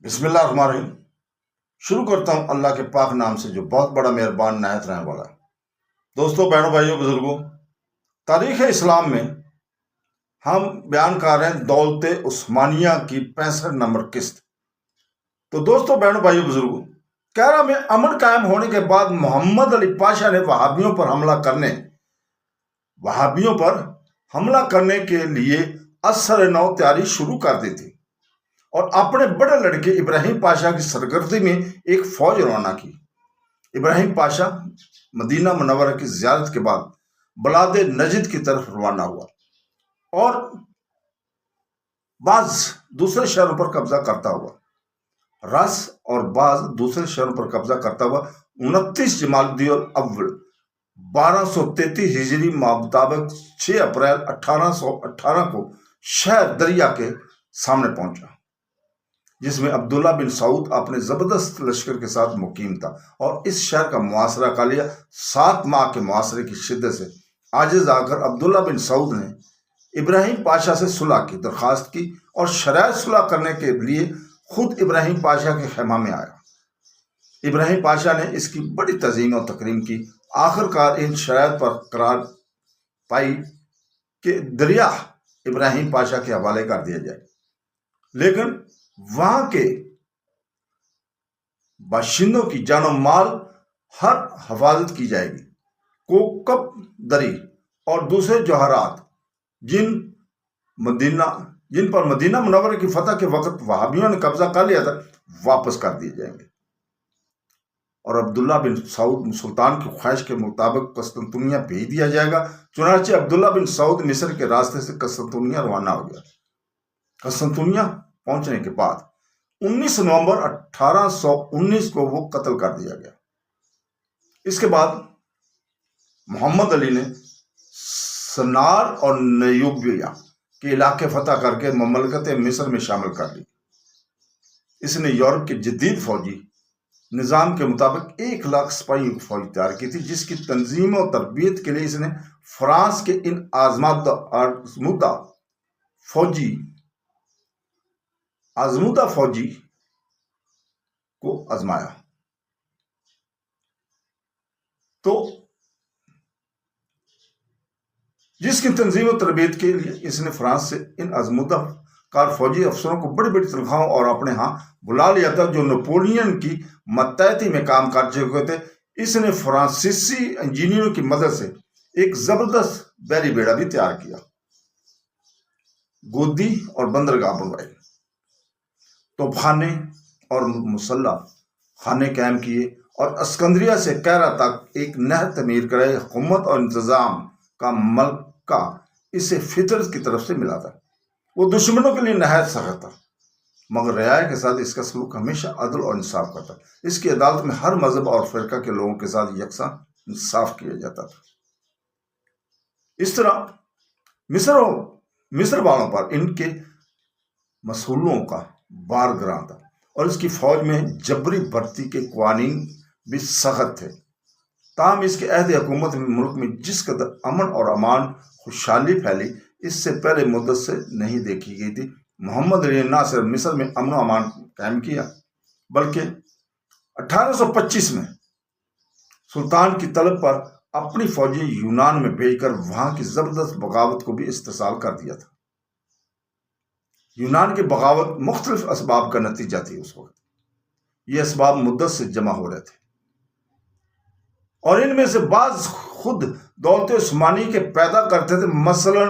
بسم اللہ الرحمن الرحیم۔ شروع کرتا ہوں اللہ کے پاک نام سے جو بہت بڑا مہربان نہایت رحم والا ہے۔ دوستوں، بہنوں، بھائیوں، بزرگوں، تاریخ اسلام میں ہم بیان کر رہے ہیں دولت عثمانیہ کی 65 نمبر قسط۔ تو دوستوں، بہنوں، بھائیوں، بزرگوں، کیرا میں امن قائم ہونے کے بعد محمد علی پاشا نے وہابیوں پر حملہ کرنے کے لیے اثر نو تیاری شروع کر دی تھی اور اپنے بڑے لڑکے ابراہیم پاشا کی سرگردی میں ایک فوج روانہ کی۔ ابراہیم پاشا مدینہ منورہ کی زیارت کے بعد بلاد نجد کی طرف روانہ ہوا اور بعض دوسرے شہروں پر قبضہ کرتا ہوا 29 جمادی الاول 1233 ہجری مطابق 6 اپریل 1818 کو شہر دریا کے سامنے پہنچا، جس میں عبداللہ بن سعود اپنے زبردست لشکر کے ساتھ مقیم تھا، اور اس شہر کا محاصرہ کر لیا۔ 7 ماہ کے محاصرے کی شدت سے عاجز آ کر عبداللہ بن سعود نے ابراہیم پاشا سے صلح کی درخواست کی اور شرائط صلح کرنے کے لیے خود ابراہیم پاشا کے خیمہ میں آیا۔ ابراہیم پاشا نے اس کی بڑی تعظیم و تکریم کی۔ آخر کار ان شرائط پر قرار پائی کہ دریا ابراہیم پاشا کے حوالے کر دیا جائے، لیکن وہاں کے باشندوں کی جان و مال ہر حفاظت کی جائے گی۔ کوکب دری اور دوسرے جوہرات جن پر مدینہ منورہ کی فتح کے وقت وہابیوں نے قبضہ کر لیا تھا واپس کر دیے جائیں گے، اور عبداللہ بن سعود سلطان کی خواہش کے مطابق قسطنطنیہ بھیج دیا جائے گا۔ چنانچہ عبداللہ بن سعود مصر کے راستے سے قسطنطنیہ روانہ ہو گیا۔ قسطنطنیہ پہنچنے کے بعد 19 نومبر 1819 کو وہ قتل کر دیا گیا۔ اس کے بعد محمد علی نے سنار اور نیوبیا کے علاقے فتح کر کے مملکت مصر میں شامل کر لی۔ اس نے یورپ کے جدید فوجی نظام کے مطابق 1 لاکھ سپاہیوں کی فوج تیار کی تھی، جس کی تنظیم و تربیت کے لیے اس نے فرانس کے ان آزمودہ فوجی کو آزمایا۔ تو جس کی تنظیم و تربیت کے لیے اس نے فرانس سے ان آزمودہ کار فوجی افسروں کو بڑی بڑی تنخواہوں اور اپنے ہاں بلا لیا تھا، جو نپولین کی ماتحتی میں کام کر چکے تھے۔ اس نے فرانسیسی انجینئروں کی مدد سے ایک زبردست بحری بیڑا بھی تیار کیا، گودی اور بندرگاہ بنوائے، توپخانے اور مسلح خانے قائم کیے، اور اسکندریہ سے کیرا تک ایک نہر تعمیر کرائی۔ حکومت اور انتظام کا ملکہ اسے فطرت کی طرف سے ملا تھا۔ وہ دشمنوں کے لیے نہایت سخت تھا، مگر رعایا کے ساتھ اس کا سلوک ہمیشہ عدل اور انصاف کا تھا۔ اس کی عدالت میں ہر مذہب اور فرقہ کے لوگوں کے ساتھ یکساں انصاف کیا جاتا تھا۔ اس طرح مصر والوں پر ان کے مسئولوں کا بار گراں تھا، اور اس کی فوج میں جبری بھرتی کے قوانین بھی سخت تھے۔ تاہم اس کے عہد حکومت میں ملک میں جس قدر امن اور امان خوشحالی پھیلی، اس سے پہلے مدت سے نہیں دیکھی گئی تھی۔ محمد علی نے نہ صرف مصر میں امن و امان قائم کیا، بلکہ 1825 میں سلطان کی طلب پر اپنی فوجی یونان میں بھیج کر وہاں کی زبردست بغاوت کو بھی استحصال کر دیا تھا۔ یونان کی بغاوت مختلف اسباب کا نتیجہ تھی۔ اس وقت یہ اسباب مدت سے جمع ہو رہے تھے، اور ان میں سے بعض خود دولت عثمانی کے پیدا کرتے تھے۔ مثلا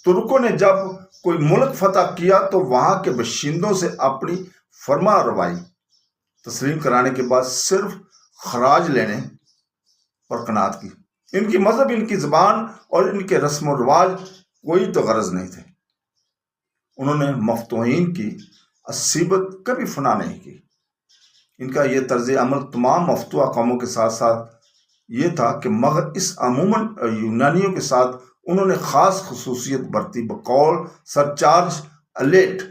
ترکوں نے جب کوئی ملک فتح کیا تو وہاں کے باشندوں سے اپنی فرما روائی تسلیم کرانے کے بعد صرف خراج لینے پر قناعت کی۔ ان کی مذہب، ان کی زبان اور ان کے رسم و رواج کوئی تو غرض نہیں تھے۔ انہوں نے مفتوحین کی عصبیت کبھی فنا نہیں کی۔ ان کا یہ طرز عمل تمام مفتوحہ قوموں کے ساتھ ساتھ یہ تھا کہ مگر اس عموماً یونانیوں کے ساتھ انہوں نے خاص خصوصیت برتی۔ بقول سر چارلس الیٹ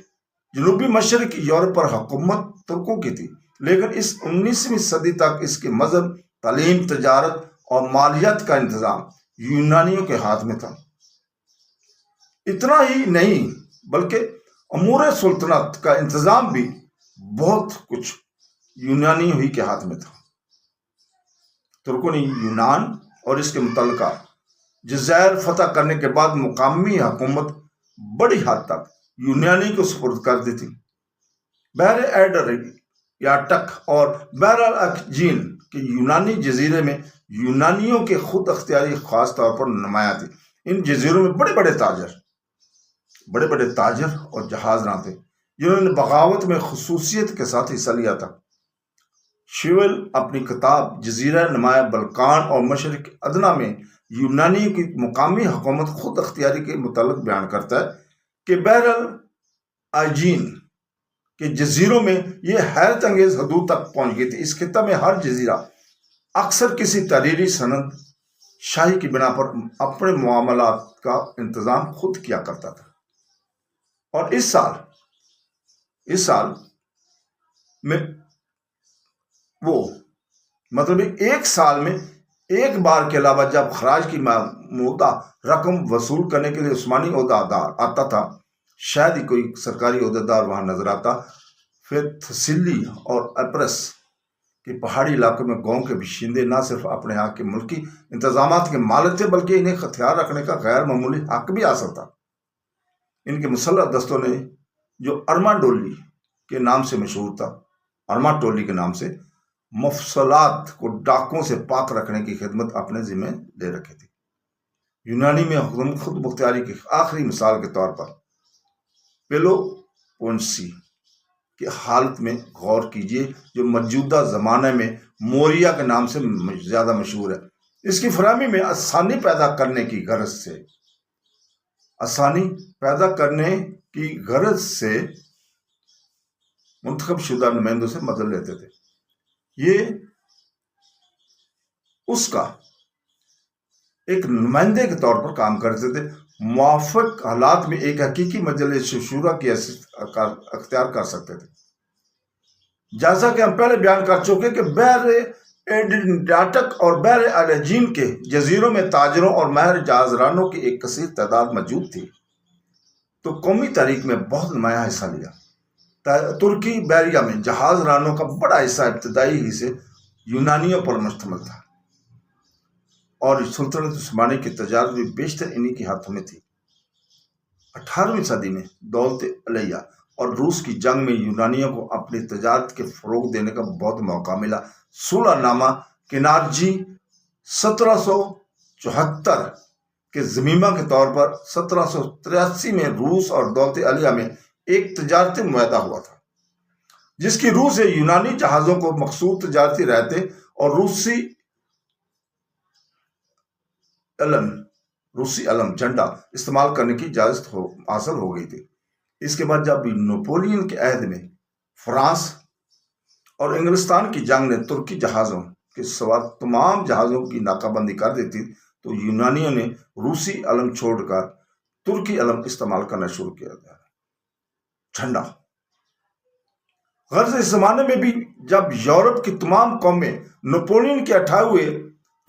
جنوبی مشرق یورپ پر حکومت ترکوں کی تھی، لیکن اس 19ویں صدی تک اس کے مذہب، تعلیم، تجارت اور مالیات کا انتظام یونانیوں کے ہاتھ میں تھا۔ اتنا ہی نہیں بلکہ امور سلطنت کا انتظام بھی بہت کچھ یونانی ہی کے ہاتھ میں تھا۔ ترکوں نے یونان اور اس کے متعلقہ جزائر فتح کرنے کے بعد مقامی حکومت بڑی حد تک یونانی کو سپرد کر دی تھی۔ بحر ایڈر یا ٹک اور بحر الاکجین کے یونانی جزیرے میں یونانیوں کے خود اختیاری خاص طور پر نمایاں تھی۔ ان جزیروں میں بڑے بڑے تاجر اور جہاز راں تھے جنہوں نے بغاوت میں خصوصیت کے ساتھ حصہ لیا تھا۔ شیول اپنی کتاب جزیرہ نمایاں بلقان اور مشرق ادنا میں یونانی کی مقامی حکومت خود اختیاری کے متعلق بیان کرتا ہے کہ بحر العاجین کے جزیروں میں یہ حیرت انگیز حدود تک پہنچ گئی تھی۔ اس خطہ میں ہر جزیرہ اکثر کسی تحریری سند شاہی کی بنا پر اپنے معاملات کا انتظام خود کیا کرتا تھا، اور اس سال میں وہ ایک سال میں ایک بار کے علاوہ جب خراج کی معمودہ رقم وصول کرنے کے لیے عثمانی عہدیدار آتا تھا، شاید ہی کوئی سرکاری عہدیدار وہاں نظر آتا۔ پھر تھسیلی اور اپرس کے پہاڑی علاقوں میں گاؤں کے باشندے نہ صرف اپنے یہاں کے ملکی انتظامات کے مالک تھے بلکہ انہیں ہتھیار رکھنے کا غیر معمولی حق بھی حاصل تھا۔ ان کے مسلح دستوں نے، جو ارماڈولی کے نام سے مشہور تھا، ارماٹولی کے نام سے، مفصلات کو ڈاکوں سے پاک رکھنے کی خدمت اپنے ذمہ لے رکھی تھی۔ یونانی میں خود مختاری کی آخری مثال کے طور پر پیلوپونیسی کی حالت میں غور کیجیے، جو موجودہ زمانے میں موریا کے نام سے زیادہ مشہور ہے۔ اس کی فراہمی میں آسانی پیدا کرنے کی غرض سے منتخب شدہ نمائندوں سے مدد لیتے تھے۔ یہ اس کا ایک نمائندے کے طور پر کام کرتے تھے، موافق حالات میں ایک حقیقی مجلس شورا کی حیثیت اختیار کر سکتے تھے۔ جیسا کہ ہم پہلے بیان کر چکے کہ بحر ایڈریاٹک اور بحر العاجین کے جزیروں میں تاجروں اور ماہر جہاز رانوں کی ایک کثیر تعداد موجود تھی، تو قومی تاریخ میں بہت نمایاں حصہ لیا۔ ترکی بحریہ میں جہاز رانوں کا بڑا حصہ ابتدائی ہی سے یونانیوں پر مشتمل تھا، اور سلطنت عثمانی کی تجارت بھی بیشتر انہی کے ہاتھوں میں تھی۔ 18ویں صدی میں دولت علیہ اور روس کی جنگ میں یونانیوں کو اپنی تجارت کے فروغ دینے کا بہت موقع ملا۔ صلح نامہ کنارجی 1774 کے ضمیمہ کے طور پر 1783 میں روس اور دولت علیہ میں ایک تجارتی معاہدہ ہوا تھا، جس کی روح سے یونانی جہازوں کو مخصوص تجارتی رعایتیں اور روسی علم جھنڈا استعمال کرنے کی اجازت حاصل ہو گئی تھی۔ اس کے بعد جب نپولین کے عہد میں فرانس اور انگلستان کی جنگ نے ترکی جہازوں کے سوا تمام جہازوں کی ناکہ بندی کر دی تھی، تو یونانیوں نے روسی علم چھوڑ کر ترکی علم استعمال کرنا شروع کیا تھا۔ جھنڈا غرض اس زمانے میں بھی جب یورپ کی تمام قومیں نپولین کے اٹھائے ہوئے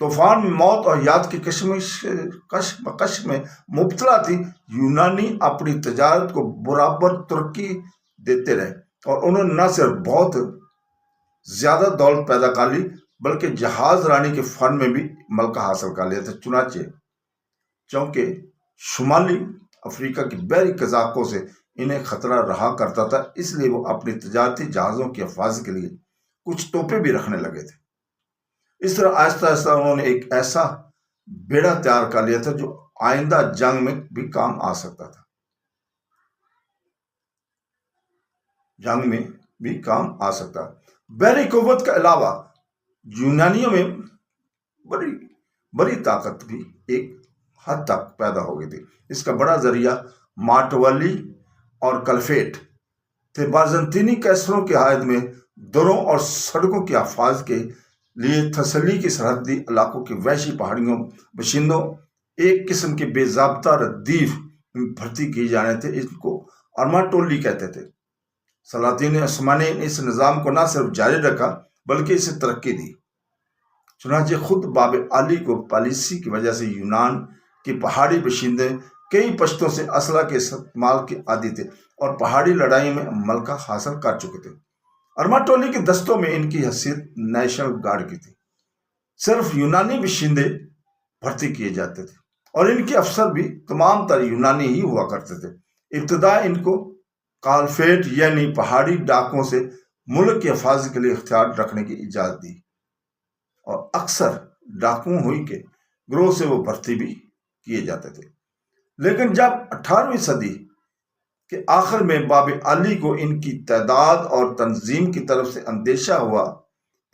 طوفان میں موت اور حیات کی کشمکش میں مبتلا تھی، یونانی اپنی تجارت کو برابر ترقی دیتے رہے، اور انہوں نے نہ صرف بہت زیادہ دولت پیدا کر لی بلکہ جہاز رانی کے فن میں بھی ملکہ حاصل کر لیا تھا۔ چونکہ شمالی افریقہ کی بحری قزاقوں سے انہیں خطرہ رہا کرتا تھا، اس لیے وہ اپنی تجارتی جہازوں کی حفاظت کے لیے کچھ توپیں بھی رکھنے لگے تھے۔ اس طرح آہستہ آہستہ انہوں نے ایک ایسا بیڑا تیار کر لیا تھا جو آئندہ جنگ میں بھی کام آ سکتا تھا۔ بحری قوت کے علاوہ یونانیوں میں بڑی طاقت بھی ایک حد تک پیدا ہو گئی تھی۔ اس کا بڑا ذریعہ مارٹولی اور کلفیٹ تھے۔ بازنطینی کیسروں کے عہد میں دروں اور سڑکوں کی حفاظت کے لیے تھسلی کی سرحدی علاقوں کی وحشی پہاڑیوں باشندوں ایک قسم کے بے ضابطہ ردیف میں بھرتی کیے جانے تھے، ان کو ارماٹولی کہتے تھے۔ سلاطین عثمانی نے اس نظام کو نہ صرف جاری رکھا بلکہ اسے ترقی دی۔ چنانچہ خود باب علی کو پالیسی کی وجہ سے یونان کے پہاڑی باشندے کئی پشتوں سے اسلحہ کے استعمال کے عادی تھے اور پہاڑی لڑائیوں میں ملکہ حاصل کر چکے تھے۔ ارماٹولی کے دستوں میں ان کی حیثیت نیشنل گارڈ کی تھی۔ صرف یونانی باشندے بھرتی کیے جاتے تھے اور ان کے افسر بھی تمام تر یونانی ہی ہوا کرتے تھے۔ ابتدا ان کو کالفیٹ یعنی پہاڑی ڈاکوں سے ملک کی حفاظت کے لیے اختیار رکھنے کی اجازت دی اور اکثر ڈاکوؤں ہوئی کے گروہ سے وہ بھرتی بھی کیے جاتے تھے۔ لیکن جب 18ویں صدی کے آخر میں باب علی کو ان کی تعداد اور تنظیم کی طرف سے اندیشہ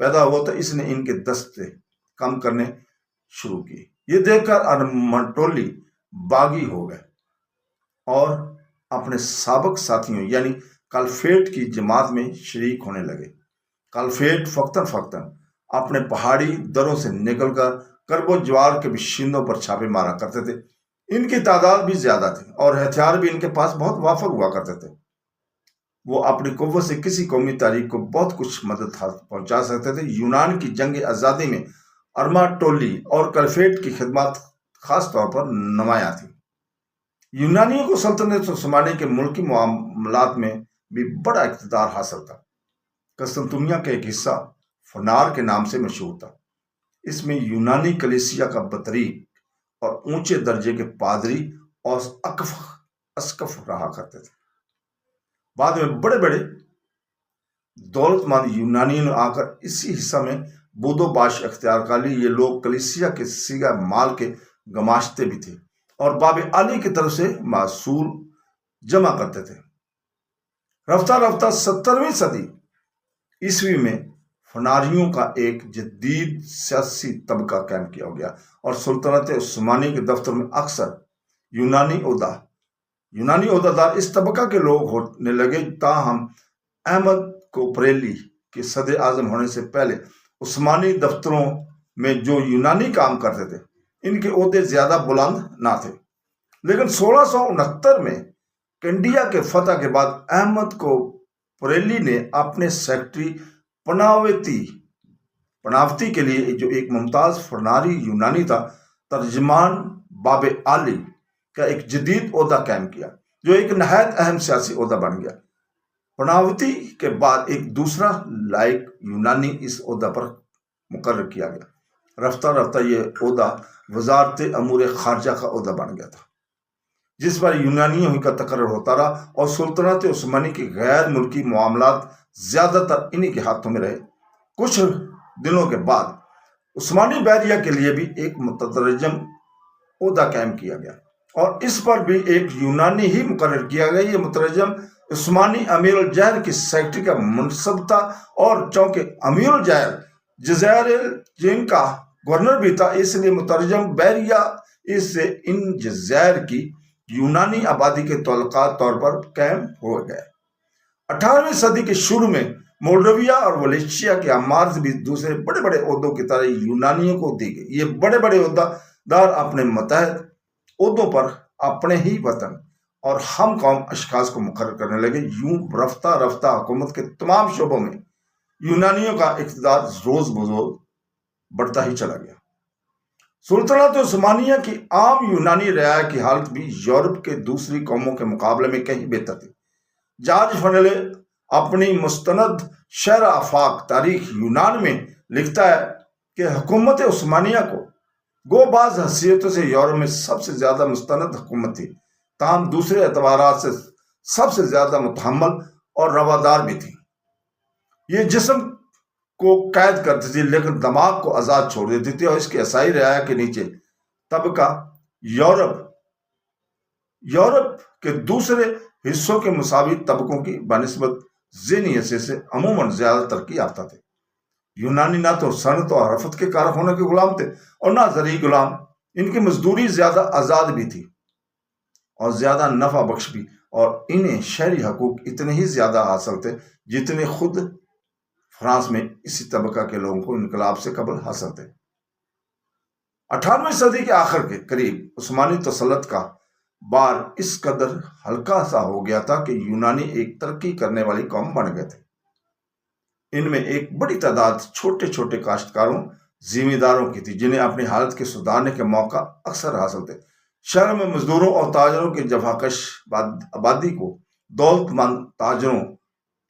پیدا ہوا تو اس نے ان کے دستے کم کرنے شروع کی۔ یہ دیکھ کر ارماٹولی باغی ہو گئے اور اپنے سابق ساتھیوں یعنی کالفیٹ کی جماعت میں شریک ہونے لگے۔ کالفیٹ فقتاً فوقتاً اپنے پہاڑی دروں سے نکل کر کرب و جوار کے باشندوں پر چھاپے مارا کرتے تھے۔ ان کی تعداد بھی زیادہ تھی اور ہتھیار بھی ان کے پاس بہت وافر ہوا کرتے تھے۔ وہ اپنی قوت سے کسی قومی تاریخ کو بہت کچھ مدد پہنچا سکتے تھے۔ یونان کی جنگ آزادی میں ارماٹولی اور کالفیٹ کی خدمات خاص طور پر نمایاں تھی۔ یونانیوں کو سلطنت عثمانی کے ملکی معاملات میں بھی بڑا اقتدار حاصل تھا۔ قسطنطنیہ کا ایک حصہ فنار کے نام سے مشہور تھا۔ اس میں یونانی کلیسیا کا بطریق اور اونچے درجے کے پادری اور اسقف رہا کرتے تھے۔ بعد میں بڑے بڑے دولت مند یونانیوں نے آ کر اسی حصہ میں بود و باش اختیار کر لی۔ یہ لوگ کلیسیا کے سیگا مال کے گماشتے بھی تھے اور باب علی کی طرف سے محصول جمع کرتے تھے۔ رفتہ رفتہ 17ویں صدی عیسوی میں فناریوں کا ایک جدید سیاسی طبقہ قائم کیا گیا اور سلطنت عثمانی کے دفتر میں اکثر یونانی عہدیدار اس طبقہ کے لوگ ہونے لگے۔ تاہم احمد کوپریلی کے صدر اعظم ہونے سے پہلے عثمانی دفتروں میں جو یونانی کام کرتے تھے ان کے عہدے زیادہ بلند نہ تھے۔ لیکن 1669 میں کنڈیا کے فتح کے بعد احمد کوپریلی نے اپنے سیکرٹری پناوتی کے لیے جو ایک ممتاز فناری یونانی تھا ترجمان باب علی کا ایک جدید عہدہ قائم کیا جو ایک نہایت اہم سیاسی عہدہ بن گیا۔ پناوتی کے بعد ایک دوسرا لائق یونانی اس عہدہ پر مقرر کیا گیا۔ رفتہ رفتہ یہ عہدہ وزارت امور خارجہ کا عہدہ بن گیا تھا جس پر یونانیوں کا تقرر ہوتا رہا اور سلطنت عثمانی کے غیر ملکی معاملات زیادہ تر انہی کے ہاتھوں میں رہے۔ کچھ دنوں کے بعد عثمانی بحریہ کے لیے بھی ایک مترجم عہدہ قائم کیا گیا اور اس پر بھی ایک یونانی ہی مقرر کیا گیا۔ یہ مترجم عثمانی امیر الجیش کی سیکرٹری کا منصب تھا اور چونکہ امیر الجیش جزائر الجین کا گورنر بھی تھا اس لیے مترجم بحریہ اس سے ان جزائر کی یونانی آبادی کے تعلقات طور پر قائم ہو گئے۔ 18ویں صدی کے شروع میں مولڈویا اور ولیشیا کے امارز بھی دوسرے بڑے بڑے عہدوں کی طرح یونانیوں کو دی گئی۔ یہ بڑے بڑے عہدہ دار اپنے متحد عہدوں پر اپنے ہی وطن اور ہم قوم اشخاص کو مقرر کرنے لگے۔ یوں رفتہ رفتہ حکومت کے تمام شعبوں میں یونانیوں کا اقتدار روز بروز بڑھتا ہی چلا گیا۔ سلطنت عثمانیہ کی عام یونانی رعایا کی حالت بھی یورپ کے دوسری قوموں کے مقابلے میں کہیں بہتر تھی۔ جارج فنیلے اپنی مستند شہر آفاق تاریخ یونان میں لکھتا ہے کہ حکومت عثمانیہ کو گو بعض حیثیتوں سے یورپ میں سب سے زیادہ مستند حکومت تھی، تاہم دوسرے اعتبارات سے سب سے زیادہ متحمل اور روادار بھی تھی۔ یہ جسم کو قید کرتی تھی لیکن دماغ کو آزاد چھوڑ دیتی تھی اور اس کے عیسائی رعایا کے نیچے طبقہ یورپ کے دوسرے حصوں کے مساوی طبقوں کی بنسبت ذہنی حیثیت سے عموماً زیادہ ترقی یافتہ تھے۔ یونانی نہ تو صنعت و حرفت کے کارخانوں کے غلام تھے اور نہ زرعی غلام۔ ان کی مزدوری زیادہ آزاد بھی تھی اور زیادہ نفع بخش بھی، اور انہیں شہری حقوق اتنے ہی زیادہ حاصل تھے جتنے خود فرانس میں اسی طبقہ کے لوگوں کو انقلاب سے قبل حاصل تھے۔ 18ویں صدی کے آخر کے قریب عثمانی تسلط کا بار اس قدر ہلکا سا ہو گیا تھا کہ یونانی ایک ترقی کرنے والی قوم بن گئے تھے۔ ان میں ایک بڑی تعداد چھوٹے چھوٹے کاشتکاروں زمینداروں کی تھی جنہیں اپنی حالت کے سدھارنے کے موقع اکثر حاصل تھے۔ شہر میں مزدوروں اور تاجروں کے جفاکش آبادی کو دولت مند تاجروں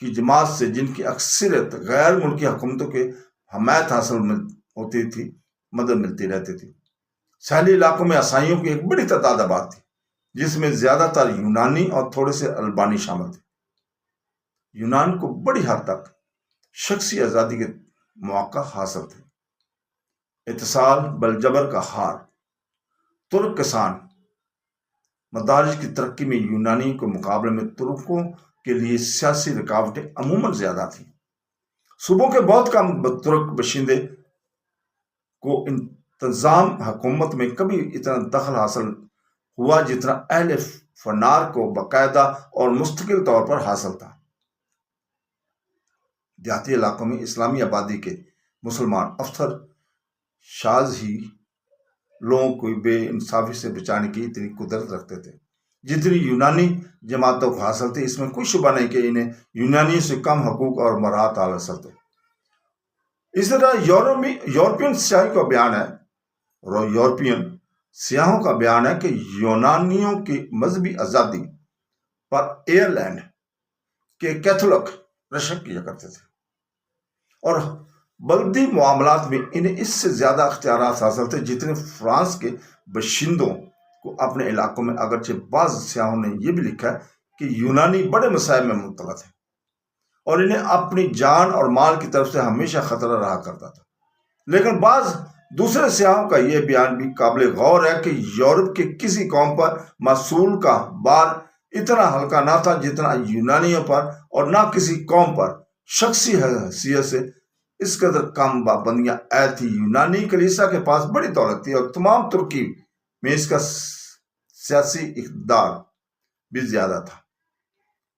کی جماعت سے، جن کی اکثریت غیر ملکی حکومتوں کے حمایت حاصل ہوتی تھی، مدد ملتی رہتی تھی۔ ساحلی علاقوں میں عیسائیوں کی ایک بڑی تعداد آباد تھی، جس میں زیادہ تر یونانی اور تھوڑے سے البانی شامل تھے۔ یونان کو بڑی حد تک شخصی آزادی کے مواقع حاصل تھے۔ اتصال بلجبر کا ہار۔ ترک کسان مدارج کی ترقی میں یونانی کے مقابلے میں ترکوں کے لیے سیاسی رکاوٹیں عموماً زیادہ تھیں۔ صوبوں کے بہت کم ترک باشندے کو انتظام حکومت میں کبھی اتنا دخل حاصل ہوا جتنا اہل فنار کو باقاعدہ اور مستقل طور پر حاصل تھا۔ دیہاتی علاقوں میں اسلامی آبادی کے مسلمان افسر شاز ہی لوگوں کو بے انصافی سے بچانے کی اتنی قدرت رکھتے تھے جتنی یونانی جماعتوں کو حاصل تھی۔ اس میں کوئی شبہ نہیں کہ انہیں یونانیوں سے کم حقوق اور مراعات حاصل تھے۔ اس طرح یورپین سیاحوں کا بیان ہے کہ یونانیوں کی مذہبی آزادی پر ایئرلینڈ کے کیتھولک رشک کیا کرتے تھے، اور بلدی معاملات میں انہیں اس سے زیادہ اختیارات حاصل تھے جتنے فرانس کے باشندوں کو اپنے علاقوں میں۔ اگرچہ بعض سیاحوں نے یہ بھی لکھا ہے کہ یونانی بڑے مسائل میں مبتلا تھے اور انہیں اپنی جان اور مال کی طرف سے ہمیشہ خطرہ رہا کرتا تھا، لیکن بعض دوسرے سیاحوں کا یہ بیان بھی قابل غور ہے کہ یورپ کے کسی قوم پر محصول کا بار اتنا ہلکا نہ تھا جتنا یونانیوں پر، اور نہ کسی قوم پر شخصی حیثیت سے اس قدر کم پابندیاں عائد تھی۔ یونانی کلیسا کے پاس بڑی دولت تھی اور تمام ترکی میں اس کا سیاسی اقتدار بھی زیادہ تھا۔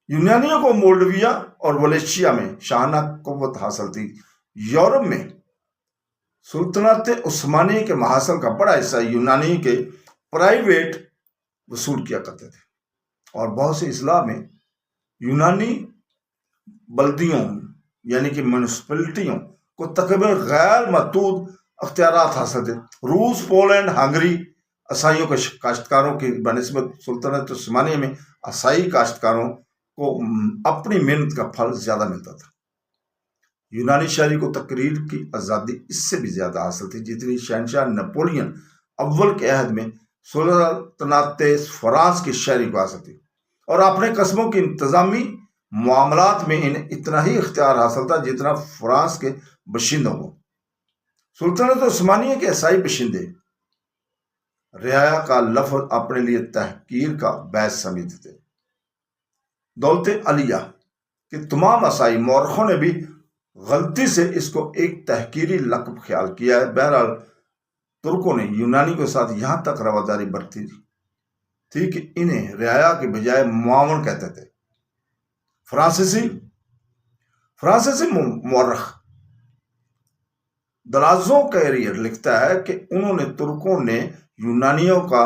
یونانیوں کو مولڈویا اور ولیشیا میں شاہانہ قوت حاصل تھی۔ یورپ میں سلطنت عثمانیہ کے محاصل کا بڑا حصہ یونانی کے پرائیویٹ وصول کیا کرتے تھے، اور بہت سے اضلاع میں یونانی بلدیوں یعنی کہ میونسپلٹیوں کو تقریباً غیر محدود اختیارات حاصل تھے۔ روس، پولینڈ، ہنگری عیسائیوں کے کاشتکاروں کی بنسبت سلطنت عثمانیہ میں عیسائی کاشتکاروں کو اپنی محنت کا پھل زیادہ ملتا تھا۔ یونانی شہری کو تقریر کی آزادی اس سے بھی زیادہ حاصل تھی جتنی شہنشاہ نپولین اول کے عہد میں سلطنت فرانس کے شہری کو حاصل تھی، اور اپنے قصبوں کے انتظامی معاملات میں انہیں اتنا ہی اختیار حاصل تھا جتنا فرانس کے باشندوں کو۔ سلطنت عثمانیہ کے عیسائی باشندے رعایا کا لفظ اپنے لیے تحقیر کا باعث سمجھتے تھے۔ دولت علیہ کے تمام عیسائی مورخوں نے بھی غلطی سے اس کو ایک تحقیری لقب خیال کیا ہے۔ بہرحال ترکوں نے یونانی کے ساتھ یہاں تک رواداری برتی تھی کہ انہیں رعایا کے بجائے معاون کہتے تھے۔ فرانسیسی مورخ درازوں کیریئر لکھتا ہے کہ انہوں نے ترکوں نے یونانیوں کا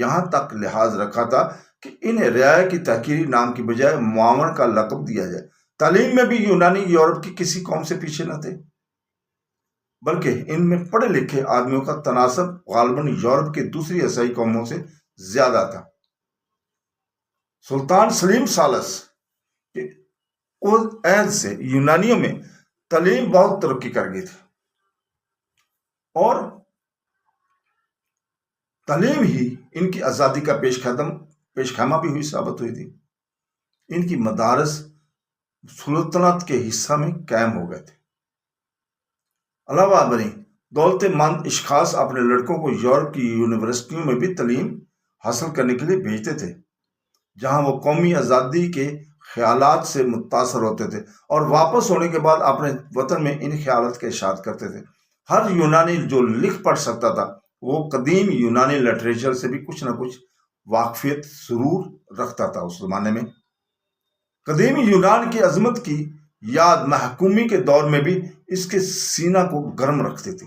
یہاں تک لحاظ رکھا تھا کہ انہیں رعایا کی تحقیری نام کی بجائے معاون کا لقب دیا جائے۔ تعلیم میں بھی یونانی یورپ کی کسی قوم سے پیچھے نہ تھے، بلکہ ان میں پڑھے لکھے آدمیوں کا تناسب غالباً یورپ کے دوسری عیسائی قوموں سے زیادہ تھا۔ سلطان سلیم ثالث کے عہد سے یونانیوں میں تعلیم بہت ترقی کر گئی تھی، اور تعلیم ہی ان کی آزادی کا پیش خیمہ بھی ہوئی ثابت ہوئی تھی۔ ان کی مدارس سلطنت کے حصہ میں قائم ہو گئے تھے۔ علاوہ ازیں دولت مند اشخاص اپنے لڑکوں کو یورپ کی یونیورسٹیوں میں بھی تعلیم حاصل کرنے کے لیے بھیجتے تھے، جہاں وہ قومی آزادی کے خیالات سے متاثر ہوتے تھے اور واپس ہونے کے بعد اپنے وطن میں ان خیالات کا اشاعت کرتے تھے۔ ہر یونانی جو لکھ پڑھ سکتا تھا وہ قدیم یونانی لٹریچر سے بھی کچھ نہ کچھ واقفیت ضرور رکھتا تھا۔ اس زمانے میں قدیم یونان کی عظمت کی یاد محکومی کے دور میں بھی اس کے سینہ کو گرم رکھتی تھی۔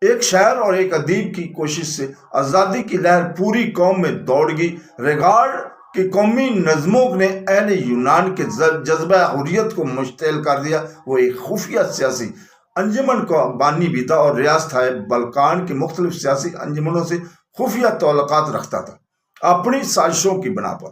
ایک شاعر اور ایک ادیب کی کوشش سے آزادی کی لہر پوری قوم میں دوڑ گئی۔ ریگارڈ کی قومی نظموں نے اہل یونان کے جذبہ حریت کو مشتعل کر دیا۔ وہ ایک خفیہ سیاسی انجمن کا بانی بھی تھا اور ریاستہائے بلقان کے مختلف سیاسی انجمنوں سے خفیہ تعلقات رکھتا تھا۔ اپنی سازشوں کی بنا پر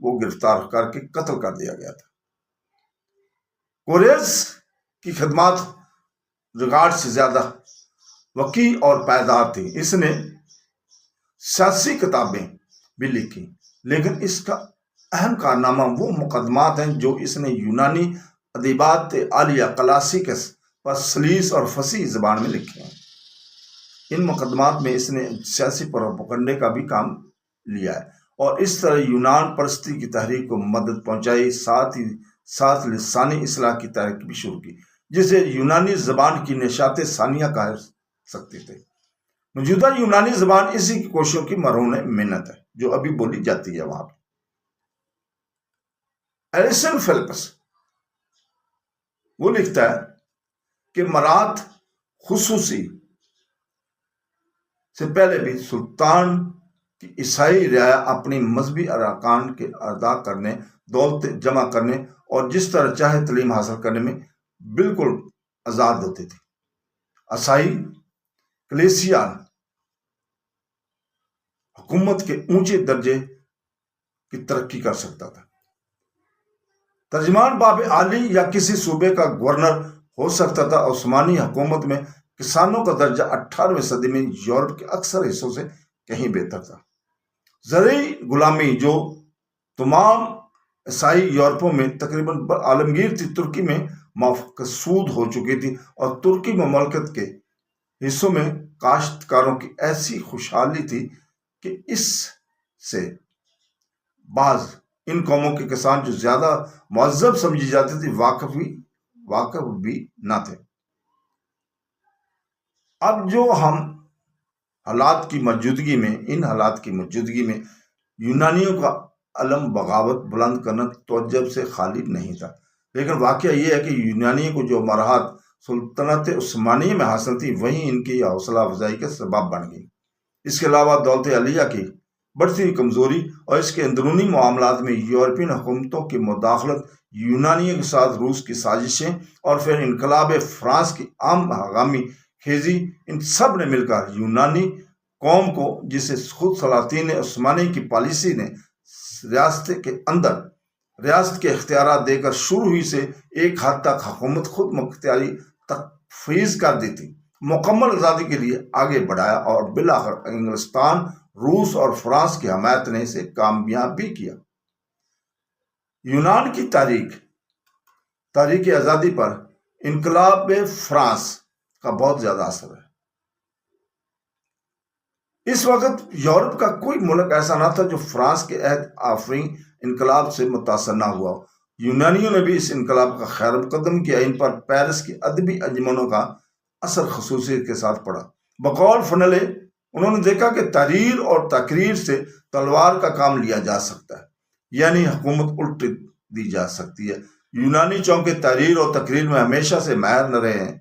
وہ گرفتار کر کے قتل کر دیا گیا تھا۔ کوریز کی خدمات ریکارڈ سے زیادہ وسیع اور پائیدار تھی۔ اس نے سیاسی کتابیں بھی لکھی، لیکن اس کا اہم کارنامہ وہ مقدمات ہیں جو اس نے یونانی ادبیات عالیہ کلاسیکس پر سلیس اور فصیح زبان میں لکھے ہیں۔ ان مقدمات میں اس نے سیاسی پروپیگنڈے کا بھی کام لیا ہے اور اس طرح یونان پرستی کی تحریک کو مدد پہنچائی، ساتھ ہی ساتھ لسانی اصلاح کی تحریک بھی شروع کی، جسے یونانی زبان کی نشات ثانیہ کہہ سکتے تھے۔ موجودہ یونانی زبان اسی کی کوششوں کی مرہون محنت ہے جو ابھی بولی جاتی ہے وہاں پہ۔ ایلسن فیلپس وہ لکھتا ہے کہ مرات خصوصی سے پہلے بھی سلطان کی عیسائی رعایا اپنی مذہبی ارکان کے ادا کرنے، دولت جمع کرنے اور جس طرح چاہے تعلیم حاصل کرنے میں بالکل آزاد ہوتے تھے۔ عیسائی کلیسیان حکومت کے اونچے درجے کی ترقی کر سکتا تھا۔ ترجمان باب عالی یا کسی صوبے کا گورنر ہو سکتا تھا۔ عثمانی حکومت میں کسانوں کا درجہ 18ویں صدی میں یورپ کے اکثر حصوں سے کہیں بہتر تھا۔ زرعی غلامی جو تمام عیسائی یورپوں میں تقریباً عالمگیر تھی، ترکی میں مقصود ہو چکی تھی اور ترکی مملکت کے حصوں میں کاشتکاروں کی ایسی خوشحالی تھی کہ اس سے بعض ان قوموں کے کسان جو زیادہ مہذب سمجھی جاتی تھی واقف بھی نہ تھے۔ اب جو ہم حالات کی موجودگی میں یونانیوں کا علم بغاوت بلند کرنا توجب سے خالی نہیں تھا، لیکن واقعہ یہ ہے کہ یونانیوں کو جو مراحت سلطنت عثمانیہ میں حاصل تھی وہیں ان کی حوصلہ افزائی کا سبب بن گئی۔ اس کے علاوہ دولت عالیہ کی بڑھتی ہوئی کمزوری اور اس کے اندرونی معاملات میں یورپین حکومتوں کی مداخلت، یونانیوں کے ساتھ روس کی سازشیں اور پھر انقلاب فرانس کی عام ہنگامی خیزی، ان سب نے مل کر یونانی قوم کو، جسے خود سلاطین عثمانی کی پالیسی نے ریاست کے اختیارات دے کر شروع ہوئی سے ایک حد تک حکومت خود مختاری تفویض کر دی تھی، مکمل آزادی کے لیے آگے بڑھایا اور بالآخر انگلستان، روس اور فرانس کی حمایت نے اسے کامیاب بھی کیا۔ یونان کی تاریخ آزادی پر انقلاب فرانس کا بہت زیادہ اثر ہے۔ اس وقت یورپ کا کوئی ملک ایسا نہ تھا جو فرانس کے عہد آفرین انقلاب سے متاثر نہ ہوا۔ یونانیوں نے بھی اس انقلاب کا خیر مقدم کیا۔ ان پر پیرس کی ادبی انجمنوں کا اثر خصوصیت کے ساتھ پڑا۔ بقول فنلے انہوں نے دیکھا کہ تحریر اور تقریر سے تلوار کا کام لیا جا سکتا ہے، یعنی حکومت الٹ دی جا سکتی ہے۔ یونانی چونکہ تحریر اور تقریر میں ہمیشہ سے ماہر نہ رہے ہیں،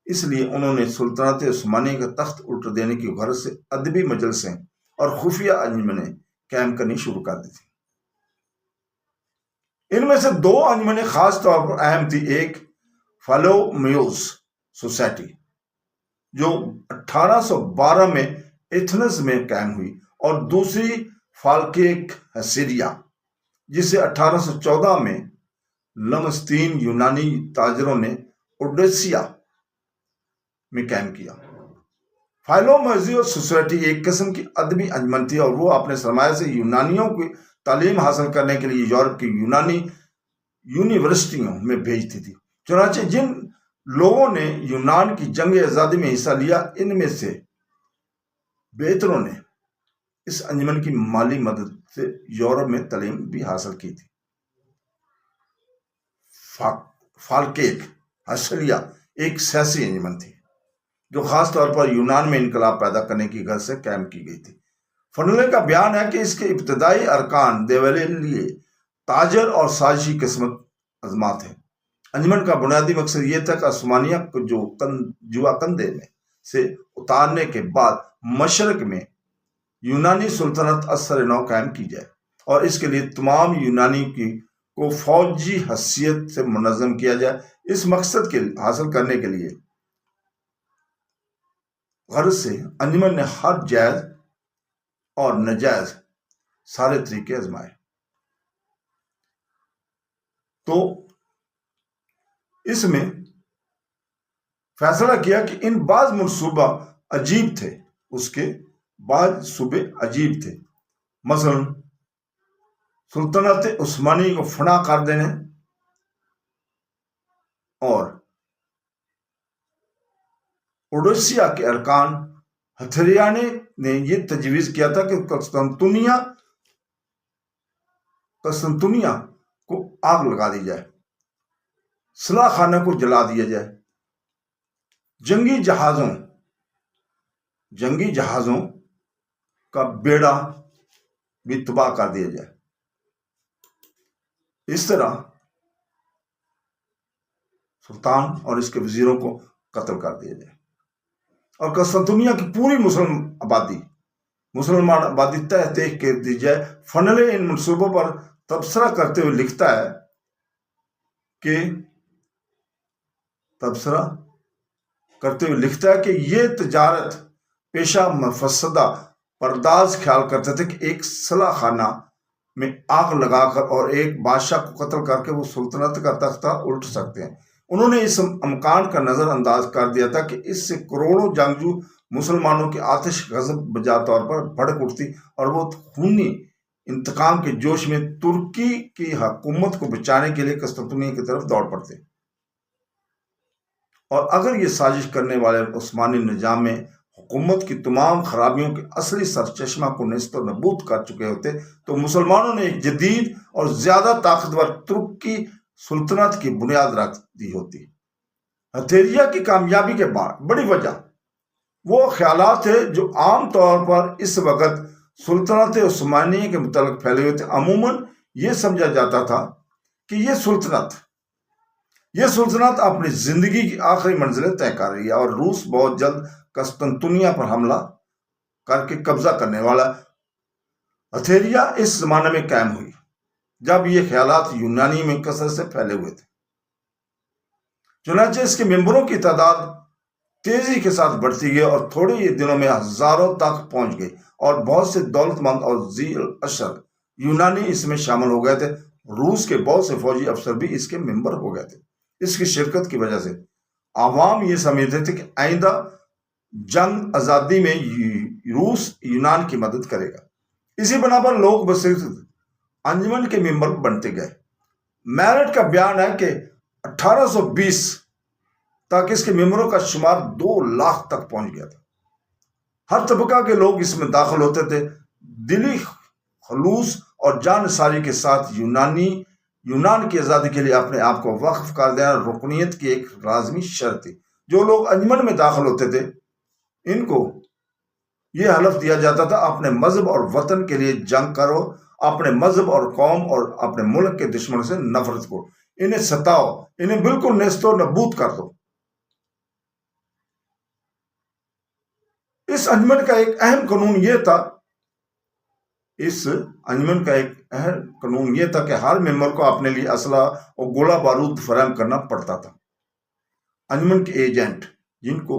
اس لیے انہوں نے سلطنت عثمانیہ کا تخت الٹ دینے کی غرض سے ادبی مجلسیں اور خفیہ انجمنیں قائم کرنی شروع کر دی تھی۔ ان میں سے دو انجمنیں خاص طور پر اہم تھی، ایک فالومیوس سوسائٹی جو 1812 میں ایتھنز میں قائم ہوئی اور دوسری فالکیک ہسیریا جسے 1814 میں لمسطین یونانی تاجروں نے اوڈیسیا میں قائم کیا۔ فائلومیوس سوسائٹی ایک قسم کی ادبی انجمن تھی اور وہ اپنے سرمایہ سے یونانیوں کی تعلیم حاصل کرنے کے لیے یورپ کی یونانی یونیورسٹیوں میں بھیجتی تھی۔ چنانچہ جن لوگوں نے یونان کی جنگ آزادی میں حصہ لیا، ان میں سے بہتروں نے اس انجمن کی مالی مدد سے یورپ میں تعلیم بھی حاصل کی تھی۔ فالکیک ہسیریا ایک سیاسی انجمن تھی جو خاص طور پر یونان میں انقلاب پیدا کرنے کی غرض سے قائم کی گئی تھی۔ فنلے کا بیان ہے کہ اس کے ابتدائی ارکان دیولیے، تاجر اور سازشی قسمت عظمات ہیں۔ انجمن کا بنیادی مقصد یہ تھا کہ عثمانیہ کو جوا کندھے میں سے اتارنے کے بعد مشرق میں یونانی سلطنت اثر نو قائم کی جائے اور اس کے لیے تمام یونانی کو فوجی حیثیت سے منظم کیا جائے۔ اس مقصد کے حاصل کرنے کے لیے غرض سے انجمن نے ہر جائز اور ناجائز سارے طریقے آزمائے تو اس میں فیصلہ کیا کہ ان بعض منصوبہ عجیب تھے، اس کے بعض صوبے عجیب تھے، مثلا سلطنت عثمانی کو فنا کر دینے اور اوڈیسیا کے ارکان ہتھیلیانی نے یہ تجویز کیا تھا کہ قسطنطنیہ کو آگ لگا دی جائے، سلاح خانہ کو جلا دیا جائے، جنگی جہازوں کا بیڑا بھی تباہ کر دیا جائے، اس طرح سلطان اور اس کے وزیروں کو قتل کر دیا جائے، اور قسطنطنیہ کی پوری مسلمان آبادی تحقیق کر دی جائے۔ فنلے ان منصوبوں پر تبصرہ کرتے ہوئے لکھتا ہے کہ یہ تجارت پیشہ مفسدہ پرداز خیال کرتے تھے کہ ایک صلاح خانہ میں آگ لگا کر اور ایک بادشاہ کو قتل کر کے وہ سلطنت کا تختہ الٹ سکتے ہیں۔ انہوں نے اس امکان کا نظر انداز کر دیا تھا کہ اس سے کروڑوں جنگجو مسلمانوں کی آتش غضب بجا طور پر بھڑک اٹھتی اور وہ خونی انتقام کے جوش میں ترکی کی حکومت کو بچانے کے لیے قسطنطنیہ کی طرف دوڑ پڑتے، اور اگر یہ سازش کرنے والے عثمانی نظام میں حکومت کی تمام خرابیوں کے اصلی سرچشمہ کو نیست و نابود کر چکے ہوتے تو مسلمانوں نے ایک جدید اور زیادہ طاقتور ترکی سلطنت کی بنیاد رکھ دی ہوتی۔ ہتھیلیا کی کامیابی کے بعد بڑی وجہ وہ خیالات تھے جو عام طور پر اس وقت سلطنت عثمانیہ کے متعلق پھیلے ہوئے تھے۔ عموماً یہ سمجھا جاتا تھا کہ یہ سلطنت اپنی زندگی کی آخری منزلیں طے کر رہی ہے اور روس بہت جلد قسطنطنیہ پر حملہ کر کے قبضہ کرنے والا۔ ہتھیلیا اس زمانے میں قائم ہوئی جب یہ خیالات یونانی میں کثرت سے پھیلے ہوئے تھے، چنانچہ اس کے ممبروں کی تعداد تیزی کے ساتھ بڑھتی گئی اور تھوڑے ہی دنوں میں ہزاروں تک پہنچ گئی، اور بہت سے دولت مند اور ذی العشر یونانی اس میں شامل ہو گئے تھے۔ روس کے بہت سے فوجی افسر بھی اس کے ممبر ہو گئے تھے۔ اس کی شرکت کی وجہ سے عوام یہ سمجھتے تھے کہ آئندہ جنگ آزادی میں روس یونان کی مدد کرے گا۔ اسی بنا پر لوگ بصیرت انجمن کے ممبر بنتے گئے۔ میرٹ کا بیان ہے کہ 1820 تک اس کے ممبروں کا شمار 2 لاکھ تک پہنچ گیا تھا۔ ہر طبقہ کے لوگ اس میں داخل ہوتے تھے، دلی خلوص اور جانثاری کے ساتھ یونان کی آزادی کے لیے اپنے آپ کو وقف کر دینا رکنیت کی ایک لازمی شرط تھی۔ جو لوگ انجمن میں داخل ہوتے تھے ان کو یہ حلف دیا جاتا تھا اپنے مذہب اور وطن کے لیے جنگ کرو، اپنے مذہب اور قوم اور اپنے ملک کے دشمنوں سے نفرت کرو، انہیں ستاؤ، انہیں بالکل نیست و نابود کر دو۔ اس انجمن کا ایک اہم قانون یہ تھا کہ ہر ممبر کو اپنے لیے اسلحہ اور گولہ بارود فراہم کرنا پڑتا تھا۔ انجمن کے ایجنٹ، جن کو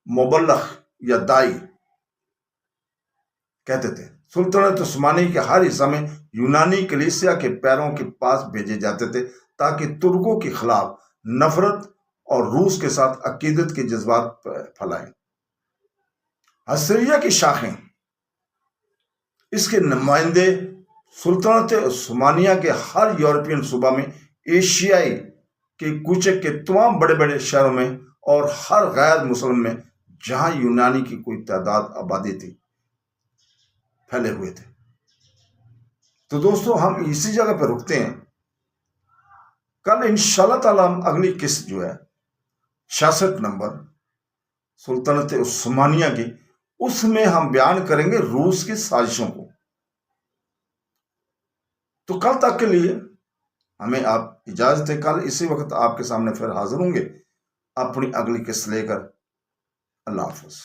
مبلغ یا دائی کہتے تھے، سلطنت عثمانی کے ہر حصہ میں یونانی کلیسیا کے پیروں کے پاس بھیجے جاتے تھے تاکہ ترکوں کے خلاف نفرت اور روس کے ساتھ عقیدت کے جذبات پھیلائیں۔ ہتھیلیا کی شاخیں، اس کے نمائندے سلطنت عثمانیہ کے ہر یورپین صوبہ میں، ایشیائی کے کوچے کے تمام بڑے بڑے شہروں میں اور ہر غیر مسلم میں جہاں یونانی کی کوئی تعداد آبادی تھی پھیلے ہوئے تھے۔ تو دوستو ہم اسی جگہ پہ رکتے ہیں۔ کل انشاءاللہ تعالی ہم اگلی قسط جو ہے 66 نمبر سلطنت عثمانیہ کی، اس میں ہم بیان کریں گے روس کی سازشوں کو۔ تو کل تک کے لیے ہمیں آپ اجازت ہے، کل اسی وقت آپ کے سامنے پھر حاضر ہوں گے اپنی اگلی قسط لے کر۔ اللہ حافظ۔